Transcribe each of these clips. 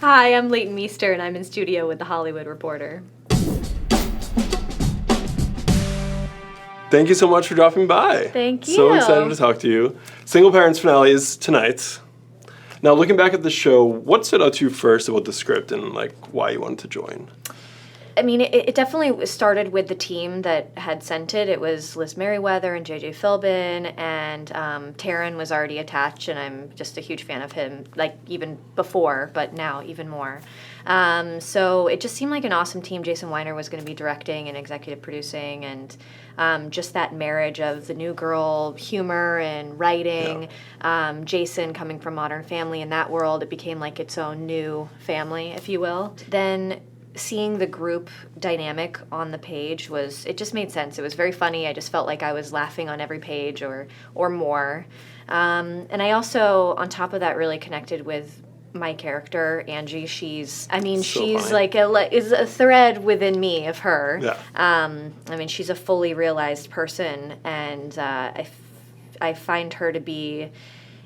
Hi, I'm Leighton Meester, and I'm in studio with The Hollywood Reporter. Thank you so much for dropping by. Thank you. So excited to talk to you. Single Parents finale is tonight. Now, looking back at the show, what stood out to you first about the script and why you wanted to join? I mean, it definitely started with the team that had sent it. It was Liz Merriweather and J.J. Philbin, and Taron was already attached, and I'm just a huge fan of him, even before, but now even more. So it just seemed like an awesome team. Jason Weiner was going to be directing and executive producing, and just that marriage of the new girl humor and writing, Jason coming from Modern Family in that world, it became like its own new family, if you will. Then seeing the group dynamic on the page it just made sense. It was very funny. I just felt like I was laughing on every page or more. And I also, on top of that, really connected with my character, Angie. She's funny. Is a thread within me of her. Yeah. She's a fully realized person, and I find her to be,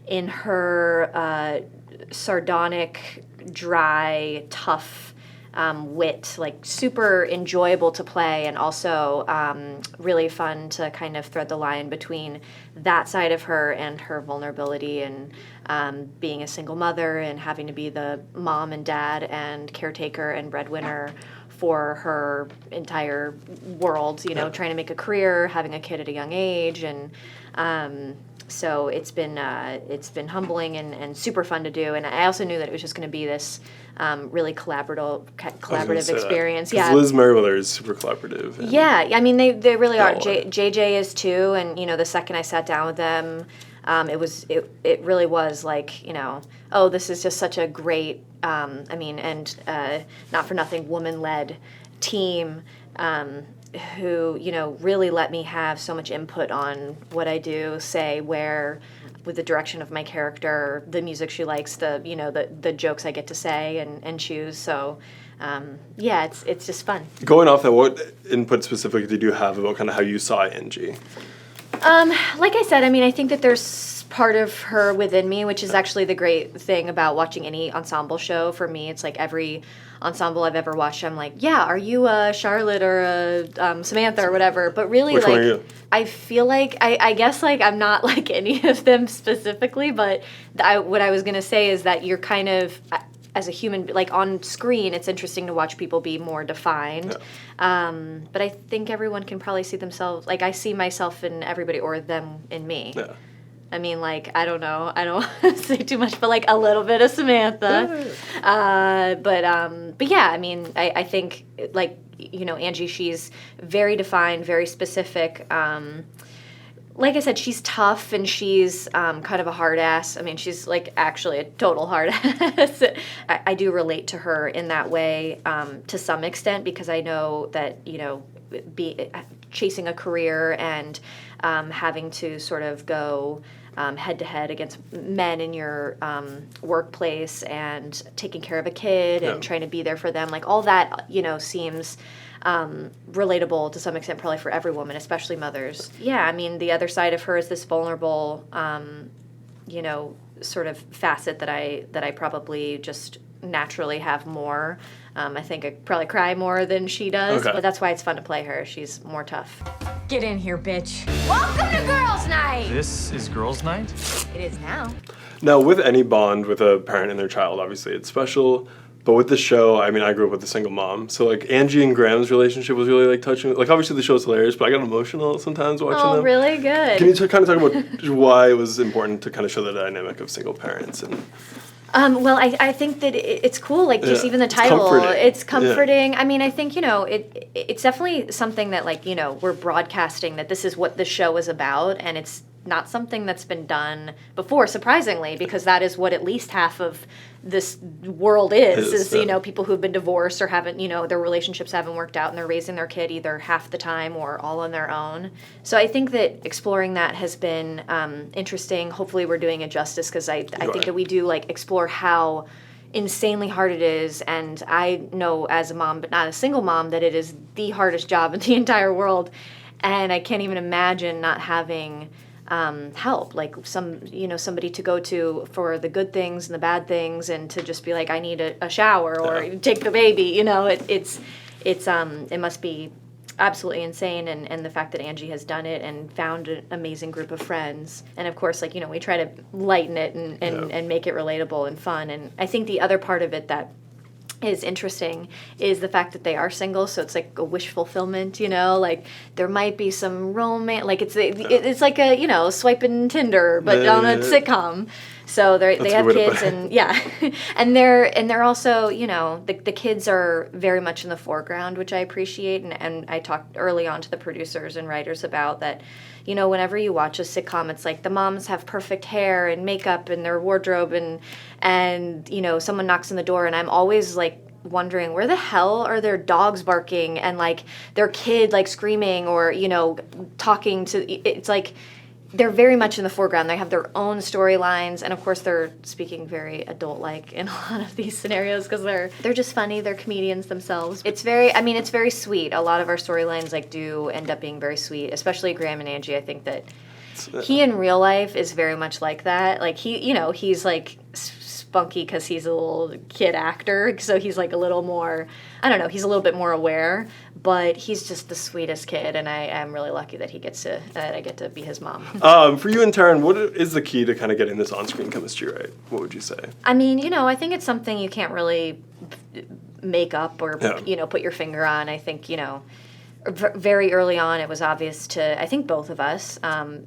in her sardonic, dry, tough wit, super enjoyable to play, and also really fun to kind of thread the line between that side of her and her vulnerability and being a single mother and having to be the mom and dad and caretaker and breadwinner for her entire world, trying to make a career, having a kid at a young age, and so it's been humbling and super fun to do. And I also knew that it was just going to be this really collaborative experience. Yeah, Liz Merriweather is super collaborative. Yeah, they really are. JJ is too, and the second I sat down with them, it really was this is just such a great not for nothing woman-led team. Who really let me have so much input on what I do, say, where, with the direction of my character, the music she likes, the jokes I get to say and choose. So it's just fun. Going off that, what input specifically did you have about kind of how you saw Angie? Like I said, I think that there's part of her within me, which is actually the great thing about watching any ensemble show. For me, it's like every ensemble I've ever watched, I'm like, yeah, are you a Charlotte or a Samantha or whatever? But really, which one are you? I feel like, I guess, I'm not like any of them specifically, but what I was going to say is that you're kind of, as a human, on screen, it's interesting to watch people be more defined. Yeah. But I think everyone can probably see themselves, I see myself in everybody or them in me. Yeah. I don't know, I don't want to say too much, but a little bit of Samantha. But yeah, I think, Angie, she's very defined, very specific. Like I said, she's tough and she's kind of a hard ass. She's actually a total hard ass. I do relate to her in that way to some extent, because I know that, chasing a career and having to sort of go head-to-head against men in your workplace and taking care of a kid and trying to be there for them, all that, seems relatable to some extent probably for every woman, especially mothers. Yeah, the other side of her is this vulnerable, sort of facet that I probably just naturally have more. I think I probably cry more than she does, but that's why it's fun to play her. She's more tough. Get in here, bitch. Welcome to Girls' Night! This is Girls' Night? It is now. Now, with any bond with a parent and their child, obviously it's special. But with the show, I grew up with a single mom. So, Angie and Graham's relationship was really, touching. Obviously the show's hilarious, but I got emotional sometimes watching them. Oh, really good. Can you kind of talk about why it was important to kind of show the dynamic of single parents? And well, I think that it's cool, just even the title. It's comforting. Yeah. I think, it's definitely something that, we're broadcasting that this is what the show is about, and it's not something that's been done before, surprisingly, because that is what at least half of this world is people who've been divorced or haven't, their relationships haven't worked out and they're raising their kid either half the time or all on their own. So I think that exploring that has been interesting. Hopefully we're doing it justice, because I think that we do explore how insanely hard it is, and I know as a mom, but not a single mom, that it is the hardest job in the entire world, and I can't even imagine not having help, like somebody to go to for the good things and the bad things, and to just be like, I need a shower or take the baby. It must be absolutely insane, and the fact that Angie has done it and found an amazing group of friends. And of course, we try to lighten it and make it relatable and fun. And I think the other part of it that is interesting is the fact that they are single, so it's like a wish fulfillment, like there might be some romance, like it's like a swiping Tinder but on a sitcom. So they have kids, and and they're also, the kids are very much in the foreground, which I appreciate, and I talked early on to the producers and writers about that. Whenever you watch a sitcom, it's like the moms have perfect hair and makeup and their wardrobe, and someone knocks on the door, and I'm always like wondering, where the hell are their dogs barking and like their kid like screaming or talking to. It's like they're very much in the foreground. They have their own storylines, and of course they're speaking very adult-like in a lot of these scenarios because they're just funny. They're comedians themselves. It's very sweet. A lot of our storylines do end up being very sweet, especially Graham and Angie. I think that he in real life is very much like that. Like he's like spunky because he's a little kid actor, so he's like a little more, I don't know, he's a little bit more aware, but he's just the sweetest kid, and I am really lucky that I get to be his mom. For you and Taryn, what is the key to kind of getting this on-screen chemistry right? What would you say? I think it's something you can't really make up or put your finger on. I think very early on, it was obvious to, I think, both of us,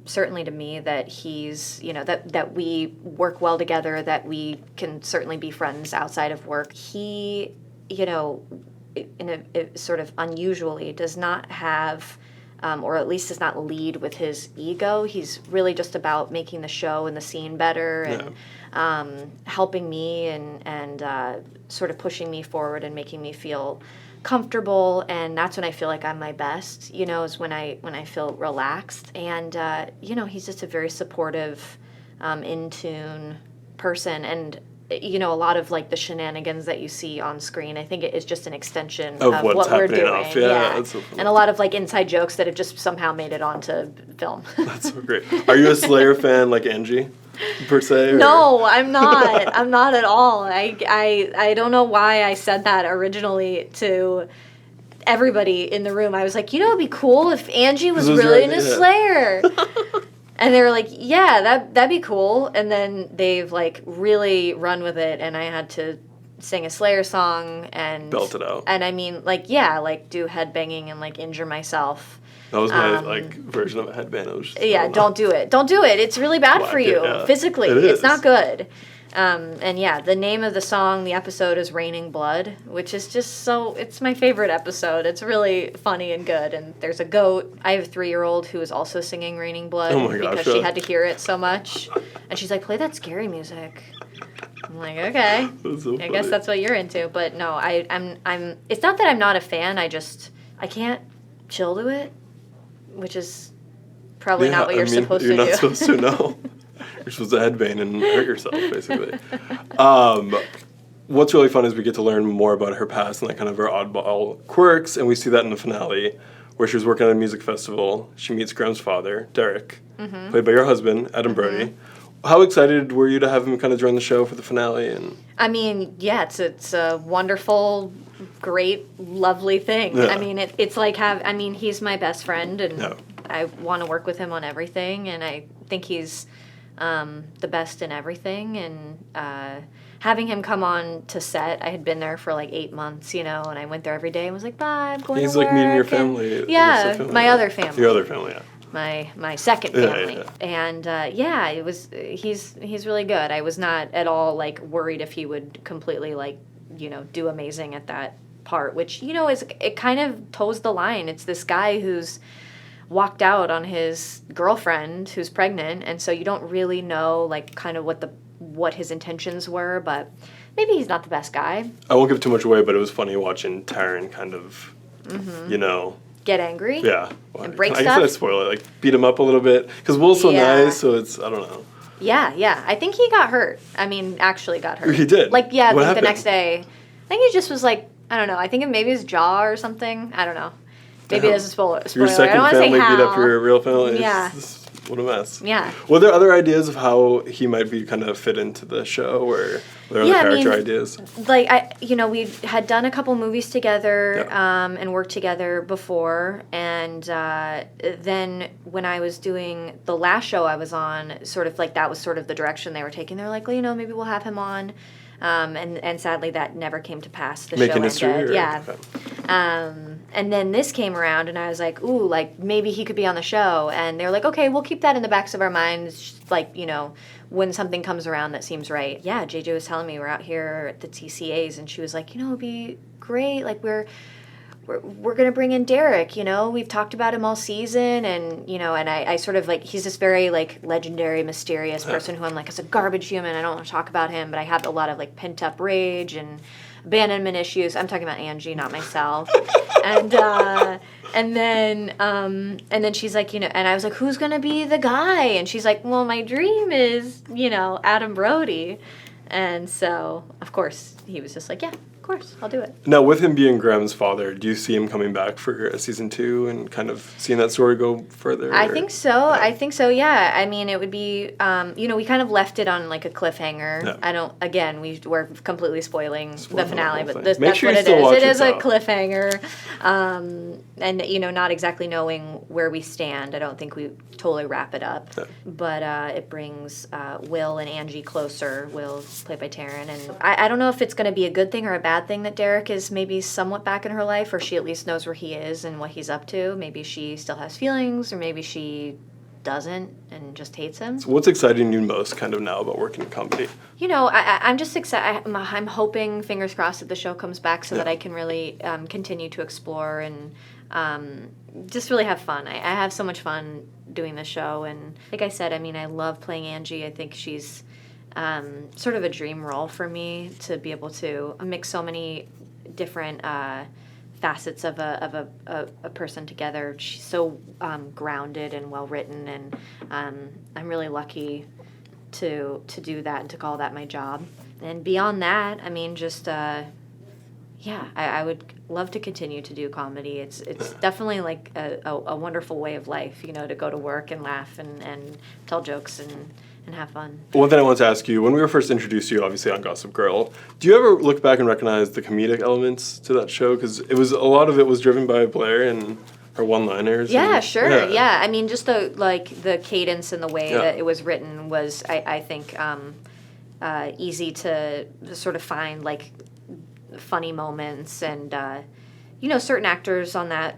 certainly to me, that he's, that we work well together, that we can certainly be friends outside of work. He, in a sort of unusually, does not have, or at least does not lead with his ego. He's really just about making the show and the scene better and helping me and sort of pushing me forward and making me feel comfortable, and that's when I feel like I'm my best, is when I feel relaxed. And he's just a very supportive, in tune person, and a lot of like the shenanigans that you see on screen, I think it is just an extension of what we're doing. That's so funny. And a lot of like inside jokes that have just somehow made it onto film. That's so great. Are you a Slayer fan like Angie, per se? Or? No, I'm not. I'm not at all. I don't know why I said that originally to everybody in the room. I was like, it'd be cool if Angie was really into Slayer. And they were like, yeah, that'd be cool. And then they've like really run with it, and I had to sing a Slayer song and belt it out. And do headbanging and like injure myself. That was my version of a headband. It was just, don't do it. Don't do it. It's really bad for you physically. It's not good. The name of the song, the episode, is Raining Blood, which is just it's my favorite episode. It's really funny and good, and there's a goat. I have a 3-year-old who is also singing Raining Blood because she had to hear it so much, and she's like, play that scary music. I'm like, okay, I guess that's what you're into. But no, I'm it's not that I'm not a fan, I can't chill to it, which is probably not what you're supposed to do. You're not supposed to know. You're supposed to headbang and hurt yourself, basically. What's really fun is we get to learn more about her past and like kind of her oddball quirks, and we see that in the finale, where she was working at a music festival. She meets Graham's father, Derek, played by your husband, Adam Brody. How excited were you to have him kind of join the show for the finale? And it's a wonderful, great, lovely thing. Yeah. It's like he's my best friend, and I want to work with him on everything, and I think he's the best in everything. And having him come on to set, I had been there for like 8 months, and I went there every day and was like, bye, I'm going to work. He's like meeting your family. My other family. Your other family, my second family. And it was he's really good. I was not at all like worried if he would completely like do amazing at that part, which it kind of toes the line. It's this guy who's walked out on his girlfriend who's pregnant, and so you don't really know like kind of what his intentions were, but maybe he's not the best guy. I won't give too much away, but it was funny watching Taryn kind of get angry. Yeah. And break stuff. I guess I spoil it. Like beat him up a little bit because Will's so nice, so it's I don't know. Yeah. I think he got hurt. Actually got hurt. He did. Like I think the next day. I think he just was like, I don't know. I think maybe his jaw or something. I don't know. Maybe this is spoiler. Your second family beat up your real family. Yeah. What a mess. Yeah. Were there other ideas of how he might be kind of fit into the show, or were there other character ideas? Like, we had done a couple movies together and worked together before, and then when I was doing the last show I was on, sort of like that was sort of the direction they were taking. They were like, well, maybe we'll have him on. And sadly, that never came to pass. The Making show history, ended. Yeah. Okay. And then this came around, and I was like, ooh, like, maybe he could be on the show. And they were like, okay, we'll keep that in the backs of our minds, like, when something comes around that seems right. Yeah, JJ was telling me we're out here at the TCAs, and she was like, it'd be great. Like, we're going to bring in Derek, we've talked about him all season, and, and I sort of, like, he's this very, like, legendary, mysterious person who I'm like, as a garbage human, I don't want to talk about him, but I have a lot of, like, pent-up rage and abandonment issues. I'm talking about Angie, not myself. and then she's like, and I was like, who's going to be the guy? And she's like, well, my dream is, Adam Brody. And so, of course, he was just like, yeah. Of course, I'll do it. Now, with him being Graham's father, do you see him coming back for a season 2 and kind of seeing that story go further? I think so. Yeah. I mean, it would be, we kind of left it on like a cliffhanger. Yeah. We're completely spoiling the finale, but that's what it is. It is a cliffhanger. And, not exactly knowing where we stand. I don't think we totally wrap it up. Yeah. But it brings Will and Angie closer. Will, played by Taryn. And I don't know if it's going to be a good thing or a bad thing that Derek is maybe somewhat back in her life, or she at least knows where he is and what he's up to. Maybe she still has feelings, or maybe she doesn't and just hates him. So what's exciting you most kind of now about working in comedy? I'm just excited. I'm hoping, fingers crossed, that the show comes back so that I can really continue to explore and just really have fun. I have so much fun doing the show, and like I said, I love playing Angie. I think she's sort of a dream role for me, to be able to mix so many different facets of a person together. She's so grounded and well written, and I'm really lucky to do that and to call that my job. And beyond that, I would love to continue to do comedy. It's definitely like a wonderful way of life, to go to work and laugh and tell jokes and have fun. One thing I wanted to ask you, when we were first introduced to you, obviously, on Gossip Girl, do you ever look back and recognize the comedic elements to that show? Because a lot of it was driven by Blair and her one-liners. Yeah, sure. Yeah. Just the cadence and the way that it was written was, I think, easy to sort of find, like, funny moments. And, certain actors on that,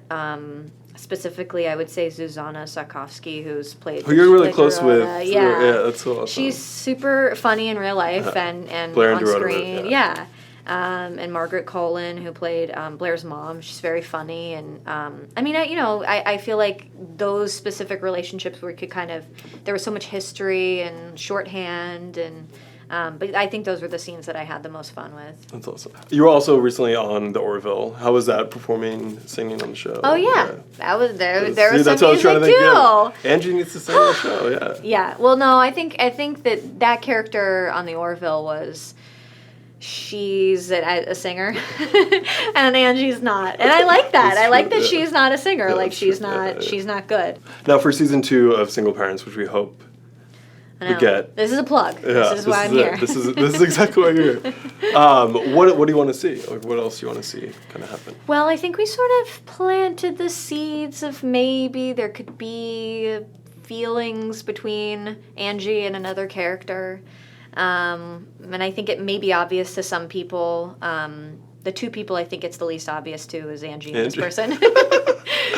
specifically, I would say Zuzana Sarkovsky, who's played... Who you're really close with. Yeah, that's so awesome. She's super funny in real life and Blair on and screen. Yeah. And Margaret Colin, who played Blair's mom, she's very funny. And, I feel like those specific relationships where you could kind of... There was so much history and shorthand and... but I think those were the scenes that I had the most fun with. That's awesome. You were also recently on The Orville. How was that singing on the show? Oh, yeah. That was, there was some that's what I was trying to music, think, too. Angie needs to sing on the show, yeah. Yeah. Well, no, I think that character on The Orville was... She's a singer, and Angie's not. And I like that. I like that she's not a singer. Like, she's not good. Now, for season 2 of Single Parents, which we hope we get. This is a plug. This is why I'm here. This is exactly why you're here. What do you want to see? Like, what else do you want to see kind of happen? Well, I think we sort of planted the seeds of maybe there could be feelings between Angie and another character. And I think it may be obvious to some people. The two people I think it's the least obvious to is Angie and this person.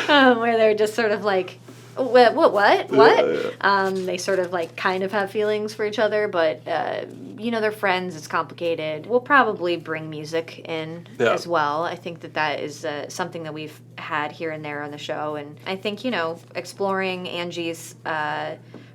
Where they're just sort of like, what? Yeah. They sort of like kind of have feelings for each other, but they're friends. It's complicated. We'll probably bring music in as well. I think that is something that we've had here and there on the show, and I think exploring Angie's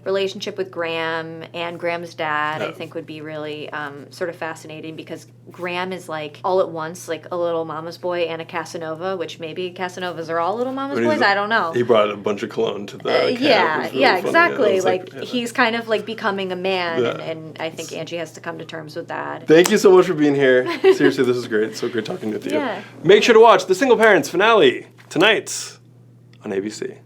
relationship with Graham and Graham's dad, I think would be really sort of fascinating, because Graham is like all at once like a little mama's boy and a Casanova, which maybe Casanovas are all little mama's boys. I don't know. He brought a bunch of cologne to the camp. Exactly. He's kind of like becoming a man, and I think Angie has to come to terms with that. Thank you so much for being here. Seriously, this is great. It's so great talking with you. Yeah. Make sure to watch the Single Parents finale tonight on ABC.